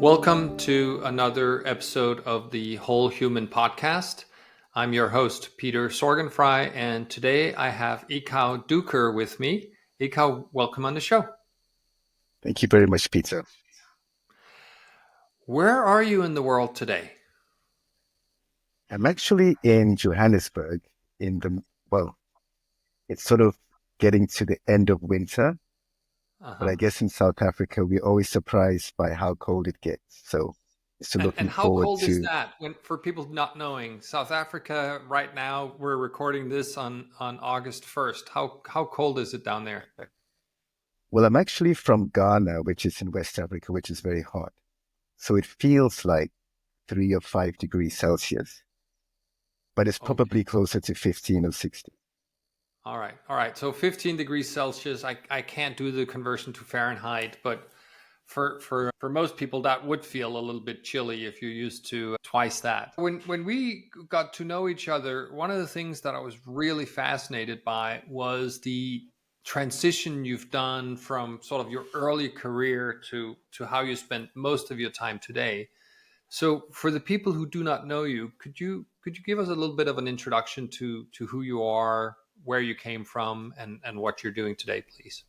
Welcome to another episode of the Whole Human Podcast. I'm your host, Peter Sorgenfrey, and today I have Ekow Duker with me. Ekow, welcome on the show. Thank you very much, Peter. Where are you in the world today? I'm actually in Johannesburg it's sort of getting to the end of winter, but I guess in South Africa, we're always surprised by how cold it gets. So And looking how forward cold is to, that? For people not knowing, South Africa right now, we're recording this on August 1st. How cold is it down there? well, I'm actually from Ghana, which is in West Africa, which is very hot. So it feels like 3 or 5 degrees Celsius, but it's probably closer to 15 or 16. All right. So 15 degrees Celsius. I can't do the conversion to Fahrenheit, but for most people that would feel a little bit chilly if you're used to twice that. When we got to know each other, one of the things that I was really fascinated by was the transition you've done from sort of your early career to how you spend most of your time today. So for the people who do not know you, could you give us a little bit of an introduction to who you are, where you came from, and what you're doing today, please?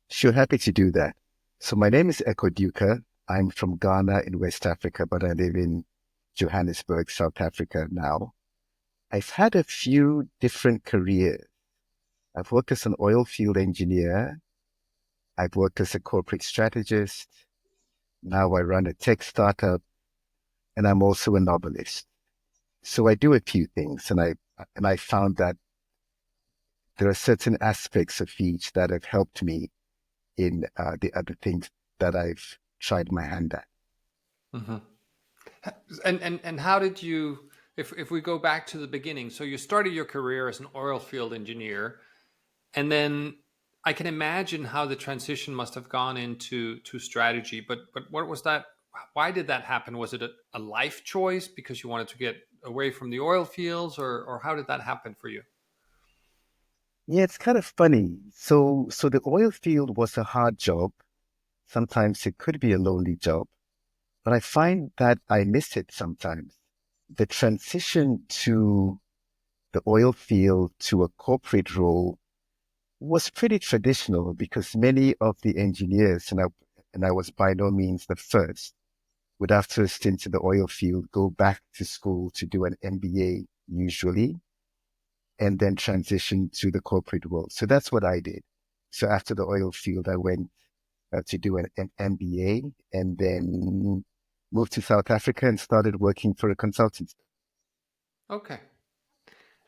Sure, happy to do that. So my name is Ekow Duker. I'm from Ghana in West Africa, but I live in Johannesburg, South Africa now. I've had a few different careers. I've worked as an oil field engineer. I've worked as a corporate strategist. Now I run a tech startup, and I'm also a novelist. So I do a few things, and I found that there are certain aspects of each that have helped me in the other things that I've tried my hand at. Mm-hmm. And how did you, if we go back to the beginning, so you started your career as an oil field engineer, and then I can imagine how the transition must have gone into strategy. But what was that? Why did that happen? Was it a life choice because you wanted to get away from the oil fields, or how did that happen for you? Yeah, it's kind of funny. So the oil field was a hard job. Sometimes it could be a lonely job, but I find that I miss it sometimes. The transition to the oil field to a corporate role was pretty traditional because many of the engineers, and I was by no means the first, would after a stint in the oil field go back to school to do an MBA usually, and then transition to the corporate world. So that's what I did. So after the oil field, I went to do an MBA and then moved to South Africa and started working for a consultancy. Okay.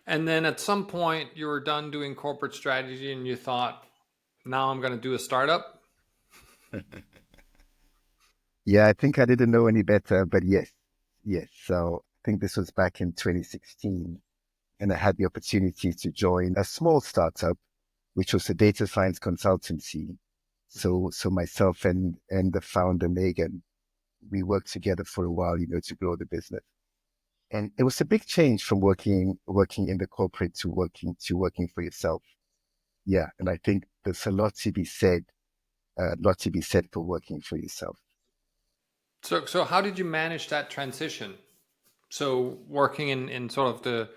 And then at some point you were done doing corporate strategy and you thought, now I'm going to do a startup. Yeah, I think I didn't know any better, but yes. So I think this was back in 2016. And I had the opportunity to join a small startup, which was a data science consultancy. So myself and the founder, Megan, we worked together for a while, to grow the business. And it was a big change from working in the corporate to working for yourself. Yeah. And I think there's a lot to be said for working for yourself. So how did you manage that transition? So working in sort of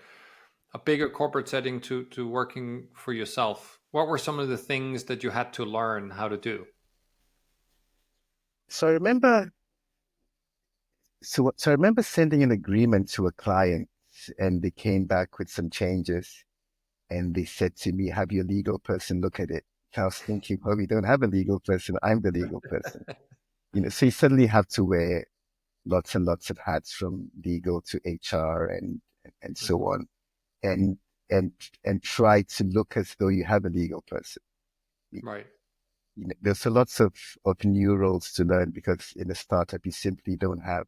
a bigger corporate setting to working for yourself, what were some of the things that you had to learn how to do? So I remember sending an agreement to a client and they came back with some changes and they said to me, have your legal person look at it. I was thinking, well, we don't have a legal person. I'm the legal person. So you suddenly have to wear lots and lots of hats from legal to HR and so on. And, and, and try to look as though you have a legal person. Right. There's a lots of new roles to learn because in a startup, you simply don't have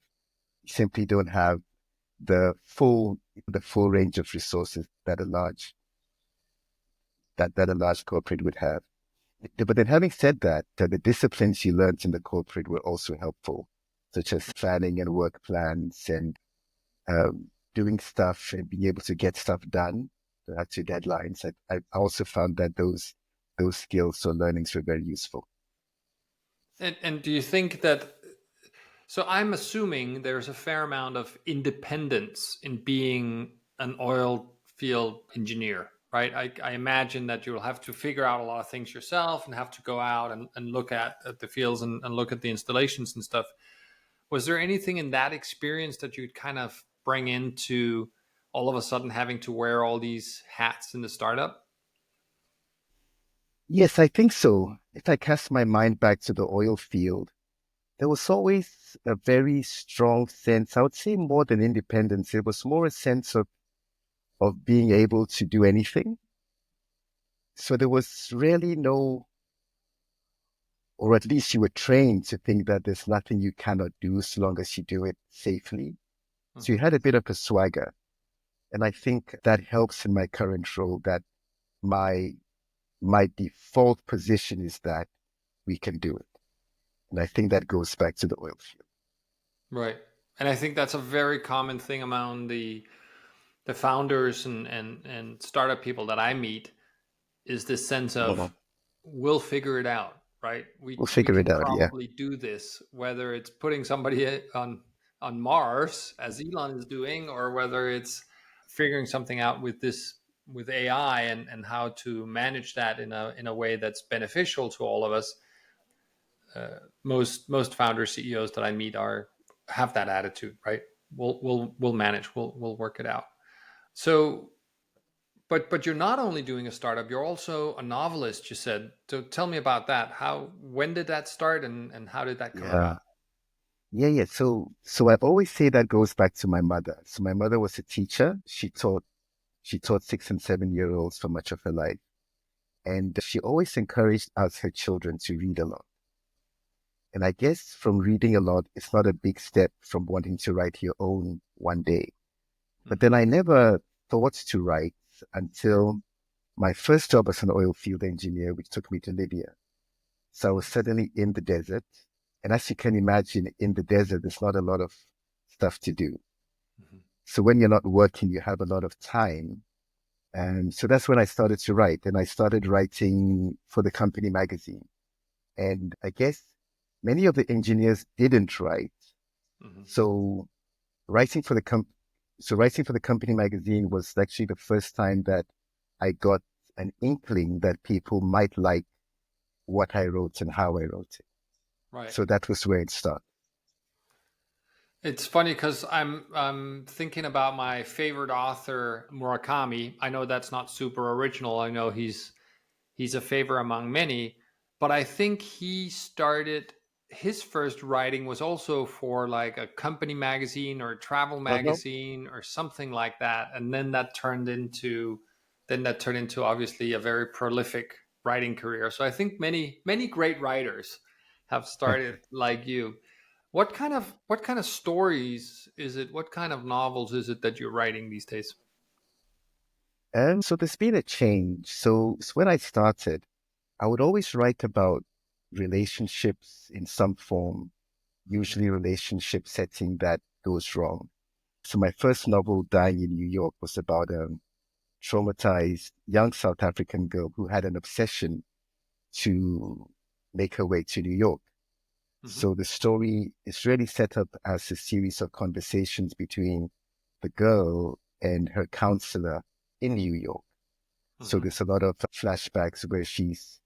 the full range of resources that a large corporate would have. But then having said that, the disciplines you learned in the corporate were also helpful, such as planning and work plans and doing stuff and being able to get stuff done to deadlines. I also found that those skills or learnings were very useful. And do you think that So I'm assuming there's a fair amount of independence in being an oil field engineer, right? I imagine that you'll have to figure out a lot of things yourself and have to go out and look at the fields and look at the installations and stuff. Was there anything in that experience that you'd kind of bring into all of a sudden having to wear all these hats in the startup? Yes, I think so. If I cast my mind back to the oil field, there was always a very strong sense, I would say more than independence, it was more a sense of being able to do anything. So there was really no, or at least you were trained to think that there's nothing you cannot do so long as you do it safely. So you Mm-hmm. had a bit of a swagger. And I think that helps in my current role that my my default position is that we can do it. And I think that goes back to the oil field. Right. And I think that's a very common thing among the founders and startup people that I meet is this sense of Mhm. we'll figure it out, right? We'll We figure can it out. Yeah. probably do this, whether it's putting somebody on Mars as Elon is doing, or whether it's figuring something out with this with AI and how to manage that in a way that's beneficial to all of us. Most founders, CEOs that I meet are have that attitude, right? We'll manage, we'll work it out. So but you're not only doing a startup, you're also a novelist, you said. So tell me about that. How when did that start and how did that come Yeah. about? Yeah. So I've always say that goes back to my mother. So my mother was a teacher. She taught 6 and 7 year olds for much of her life. And she always encouraged us, her children, to read a lot. And I guess from reading a lot, it's not a big step from wanting to write your own one day. But Mm-hmm. then I never thought to write until my first job as an oil field engineer, which took me to Libya. So I was suddenly in the desert. And as you can imagine, in the desert, there's not a lot of stuff to do. Mm-hmm. So when you're not working, you have a lot of time. And so that's when I started to write. And I started writing for the company magazine. And I guess many of the engineers didn't write. Mm-hmm. So writing for the writing for the company magazine was actually the first time that I got an inkling that people might like what I wrote and how I wrote it. Right. So that was where it started. It's funny because I'm thinking about my favorite author Murakami. I know that's not super original. I know he's a favor among many, but I think he started his first writing was also for like a company magazine or a travel Uh-huh. magazine or something like that, and then that turned into obviously a very prolific writing career. So I think many great writers have started like you. What kind of stories is it? What kind of novels is it that you're writing these days? And so there's been a change. So when I started, I would always write about relationships in some form, Mhm. usually relationship setting that goes wrong. So my first novel, Dying in New York, was about a traumatized young South African girl who had an obsession to make her way to New York. Mhm. So the story is really set up as a series of conversations between the girl and her counselor in New York. So Mhm. there's a lot of flashbacks where she's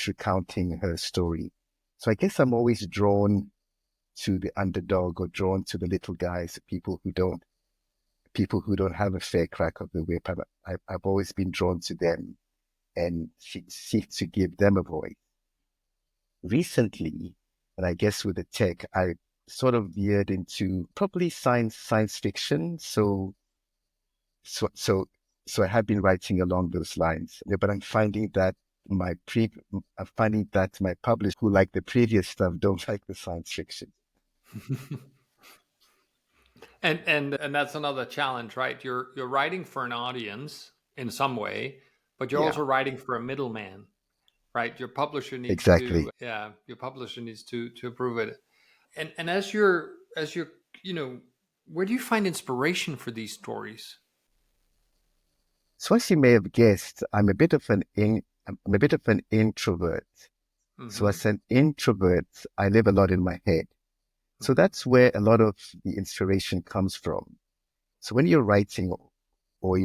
recounting her story. So I guess I'm always drawn to the underdog or drawn to the little guys, people who don't have a fair crack of the whip. I've always been drawn to them and seek to give them a voice. Recently, and I guess with the tech, I sort of veered into probably science fiction. So so so I have been writing along those lines. Yeah, but I'm finding that my publishers who like the previous stuff don't like the science fiction. And that's another challenge, right? You're writing for an audience in some way, but you're Yeah, also writing for a middleman, right? exactly. Your publisher needs to approve it. And as you're you know, where do you find inspiration for these stories? So as you may have guessed, I'm a bit of an introvert. So Mm-hmm. as an introvert, I live a lot in my head. So that's where a lot of the inspiration comes from. So when you're writing, or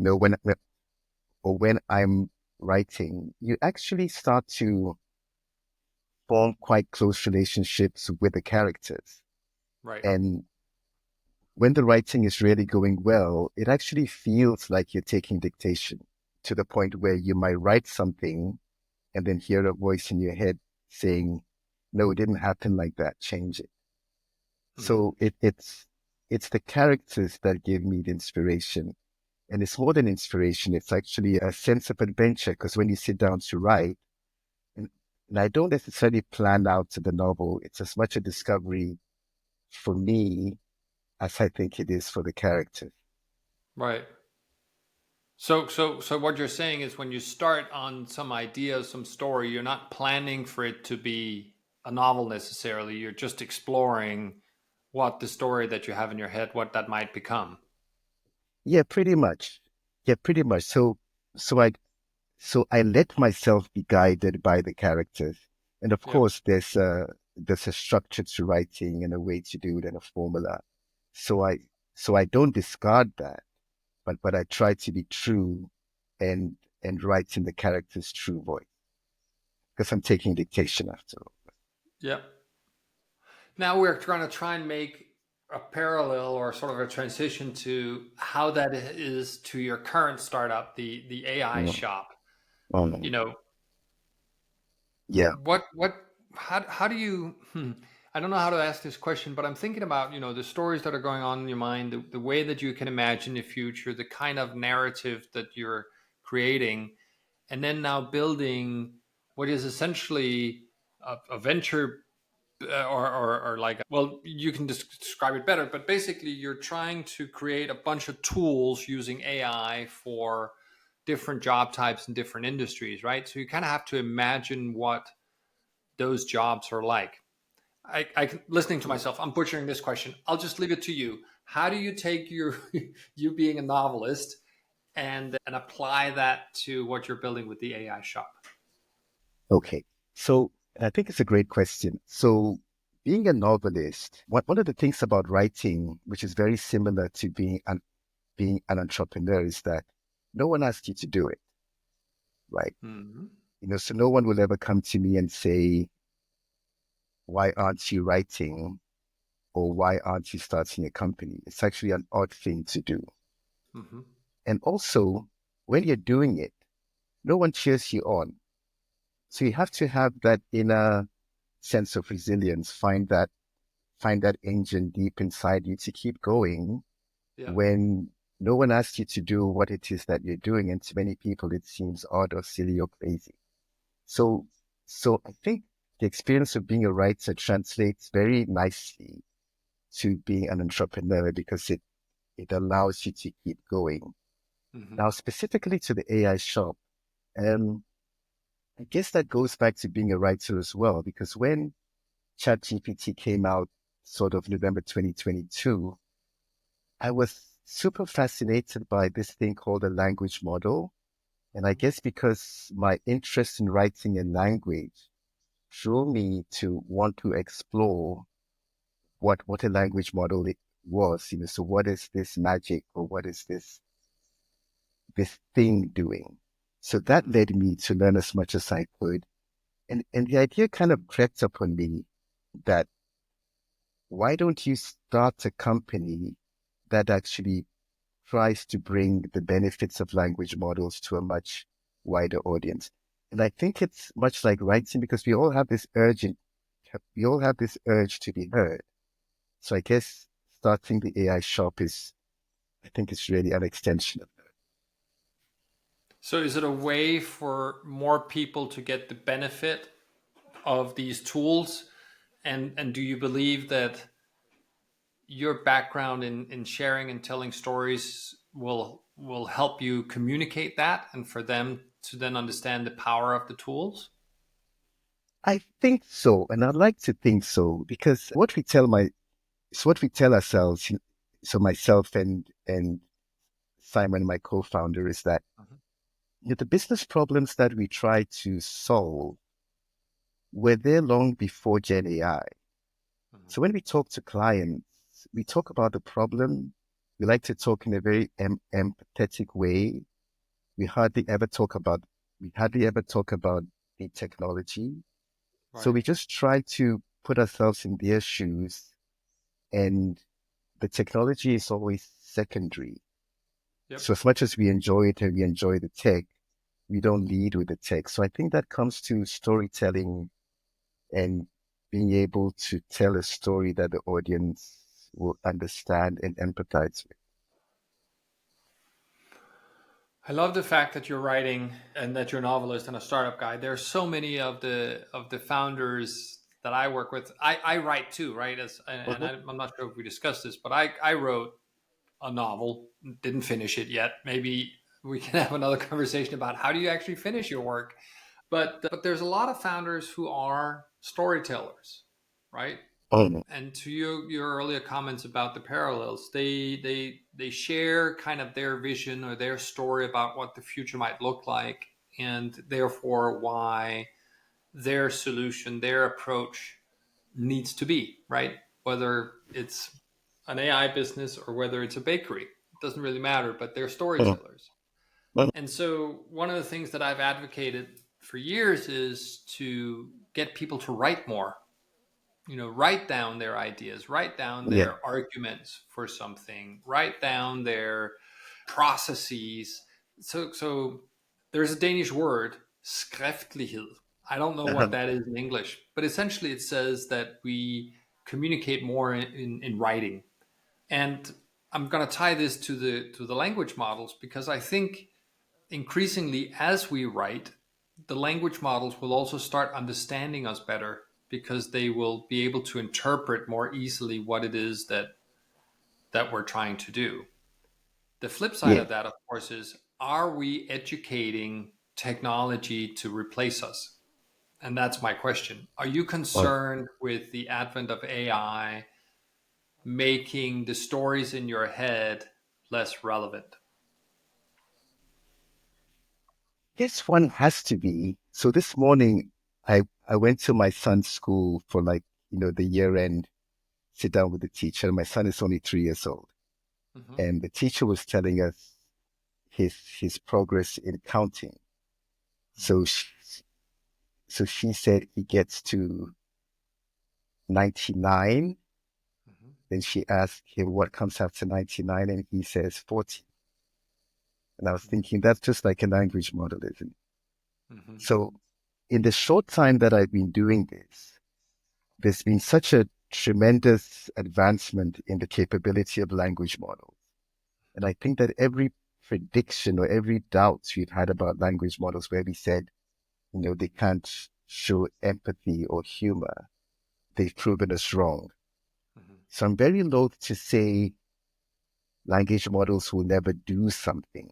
when I'm writing, you actually start to form quite close relationships with the characters. Right. And when the writing is really going well, it actually feels like you're taking dictation to the point where you might write something and then hear a voice in your head saying, no, it didn't happen like that, change it. Hmm. So it's the characters that give me the inspiration. And it's more than inspiration, it's actually a sense of adventure because when you sit down to write, and, and I don't necessarily plan out the novel, it's as much a discovery for me as I think it is for the character. Right. So what you're saying is when you start on some idea, some story, you're not planning for it to be a novel necessarily. You're just exploring what the story that you have in your head, what that might become. Yeah, pretty much. Yeah, pretty much. So I so I let myself be guided by the characters. And of Yep. course there's a structure to writing and a way to do it and a formula. So I don't discard that, but I try to be true and write in the character's true voice because I'm taking dictation after all. Yep. Now we're going to try and make a parallel or sort of a transition to how that is to your current startup, the AI Mm. shop. Oh You no. know, Yeah. what how do you I don't know how to ask this question, but I'm thinking about, the stories that are going on in your mind, the way that you can imagine the future, the kind of narrative that you're creating, and then now building what is essentially a venture, or like, well, you can describe it better, but basically you're trying to create a bunch of tools using AI for different job types and different industries, right? So you kind of have to imagine what those jobs are like. Listening to myself, I'm butchering this question. I'll just leave it to you. How do you take your you being a novelist and apply that to what you're building with the AI shop? Okay. So I think it's a great question. So being a novelist, one of the things about writing, which is very similar to being an entrepreneur, is that no one asks you to do it, right? Hmm. So no one will ever come to me and say, why aren't you writing? Or why aren't you starting a company? It's actually an odd thing to do. Hmm. And also, when you're doing it, no one cheers you on. So you have to have that inner sense of resilience, find that engine deep inside you to keep going Yeah. when no one asks you to do what it is that you're doing. And to many people, it seems odd or silly or crazy. So, so I think the experience of being a writer translates very nicely to being an entrepreneur because it allows you to keep going. Hmm. Now, specifically to the AI shop, um, I guess that goes back to being a writer as well, because when ChatGPT came out, sort of November 2022, I was super fascinated by this thing called a language model. And I guess because my interest in writing and language drew me to want to explore what a language model it was, so what is this magic or what is this thing doing? So that Hmm. led me to learn as much as I could. And the idea kind of crept upon me that why don't you start a company that actually tries to bring the benefits of language models to a much wider audience? And I think it's much like writing because we all have this urge to be heard. So I guess starting the AI shop I think it's really an extension of that. So is it a way for more people to get the benefit of these tools? And do you believe that your background in sharing and telling stories will help you communicate that and for them to then understand the power of the tools? I think so, and I'd like to think so because it's what we tell ourselves. So myself and Simon, my co-founder, is that Mhm. the business problems that we try to solve were there long before Gen AI. So when we talk to clients, we talk about the problem. We like to talk in a very empathetic way. We hardly ever talk about we hardly ever talk about the technology. So Right. we just try to put ourselves in their shoes, and the technology is always secondary. Yep. So as much as we enjoy it and we enjoy the tech, we don't lead with the tech. So I think that comes to storytelling and being able to tell a story that the audience will understand and empathize with. I love the fact that you're writing and that you're a novelist and a startup guy. There's so many of the founders that I work with. I write too, right? And Mhm. I'm not sure if we discussed this, but I wrote a novel, didn't finish it yet. Maybe we can have another conversation about how do you actually finish your work. But there's a lot of founders who are storytellers, right? Oh, And to your earlier comments about the parallels, they share kind of their vision or their story about what the future might look like, and therefore why their solution, their approach needs to be right. Whether it's an AI business or whether it's a bakery, it doesn't really matter. But they're oh, storytellers, oh, and so one of the things that I've advocated for years is to get people to write more, write down their ideas, write down yeah. their arguments for something, write down their processes. So there's a Danish word, skriftlighed. I don't know what Uh-huh. that is in English, but essentially it says that we communicate more in writing. And I'm going to tie this to the language models because I think increasingly as we write, the language models will also start understanding us better because they will be able to interpret more easily what it is that we're trying to do. The flip side Yeah. of that, of course, is are we educating technology to replace us? And that's my question. Are you Oh, concerned with the advent of AI making the stories in your head less relevant? guess one has to be. So this morning, I went to my son's school for the year end, sit down with the teacher. My son is only 3 years old. Hmm. And the teacher was telling us his progress in counting. So she said he gets to 99. Hmm. Then she asked him what comes after 99, and he says 40. And I was thinking that's just like a language model, isn't it? Hmm. So in the short time that I've been doing this, there's been such a tremendous advancement in the capability of language models. And I think that every prediction or every doubt we've had about language models where we said, they can't show empathy or humor, they've proven us wrong. Hmm. So I'm very loath to say language models will never do something.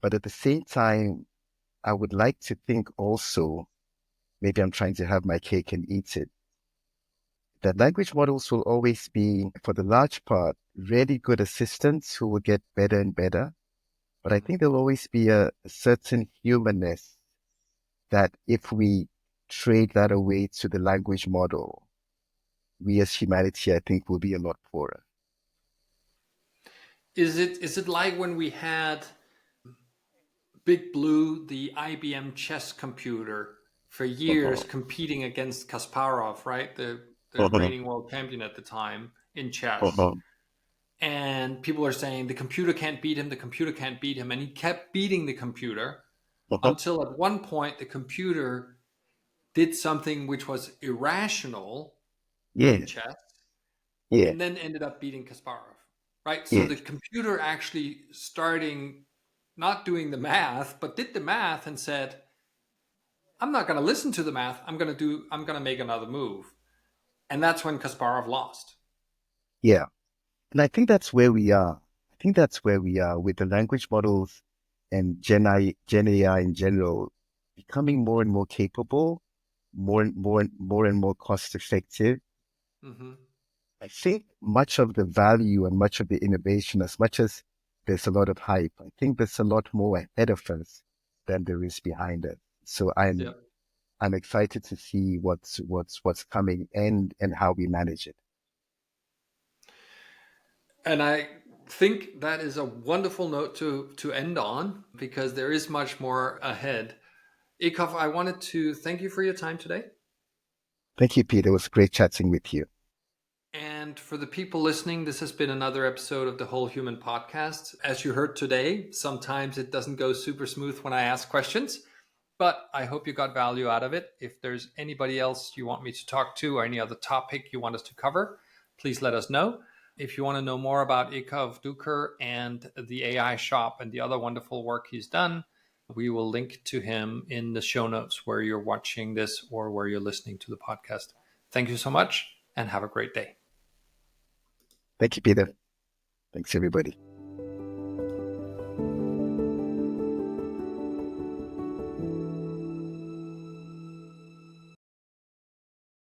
But at the same time, I would like to think also, maybe I'm trying to have my cake and eat it, that language models will always be, for the large part, really good assistants who will get better and better. But I Hmm. think there'll always be a certain humanness that if we trade that away to the language model, we as humanity, I think, will be a lot poorer. Is it like when we had Big Blue, the IBM chess computer, for years Uh-huh. competing against Kasparov, right? The Uh-huh. reigning world champion at the time in chess. Uh-huh. And people are saying the computer can't beat him, the computer can't beat him. And he kept beating the computer Uh-huh. until at one point the computer did something which was irrational in Yeah. chess Yeah. and then ended up beating Kasparov, right? So Yeah. the computer actually starting not doing the math, but did the math and said, I'm not going to listen to the math. I'm going to make another move. And that's when Kasparov lost. Yeah. And I think that's where we are. I think that's where we are with the language models and Gen AI in general becoming more and more capable, more and more cost effective. Hmm. I think much of the value and much of the innovation, as much as there's a lot of hype, I think there's a lot more ahead of us than there is behind us. So Yeah. I'm excited to see what's coming and how we manage it. And I think that is a wonderful note to end on, because there is much more ahead. Ekow, I wanted to thank you for your time today. Thank you, Peter. It was great chatting with you. And for the people listening, this has been another episode of the Whole Human Podcast. As you heard today, sometimes it doesn't go super smooth when I ask questions, but I hope you got value out of it. If there's anybody else you want me to talk to, or any other topic you want us to cover, please let us know. If you want to know more about Ekow Duker and the AI shop and the other wonderful work he's done, we will link to him in the show notes where you're watching this or where you're listening to the podcast. Thank you so much and have a great day. Thank you, Peter. Thanks, everybody.